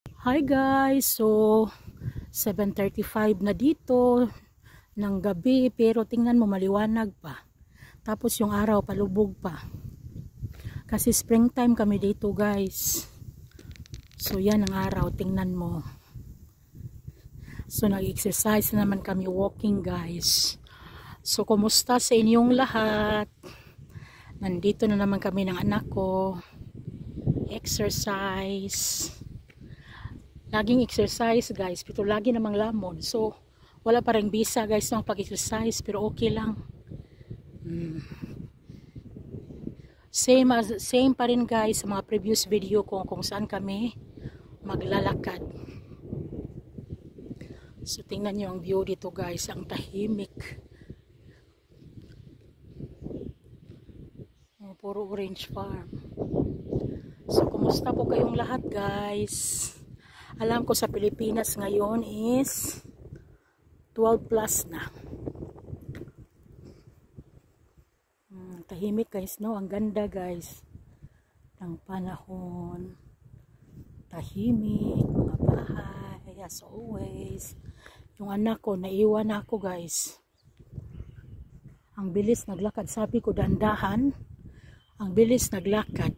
Hi guys, so 7:35 na dito ng gabi, pero tingnan mo maliwanag pa. Tapos yung araw palubog pa. Kasi springtime kami dito guys. So yan ang araw, tingnan mo. So nag-exercise na naman kami, walking guys. So kumusta sa inyong lahat? Nandito na naman kami ng anak ko. Exercise. Laging exercise guys, pero lagi namang lamon. So, wala pa rin bisa guys ng pag-exercise, pero okay lang. Same pa rin guys sa mga previous video ko kung saan kami maglalakad. So, tingnan nyo ang view dito guys, ang tahimik. Puro orange farm. So, kumusta po kayong lahat guys? Alam ko sa Pilipinas ngayon is 12 plus na. Tahimik guys, no? Ang ganda guys ng panahon. Tahimik, mga bahay, as always. Yung anak ko, naiwan ako guys. Ang bilis naglakad. Sabi ko, dandahan. Ang bilis naglakad.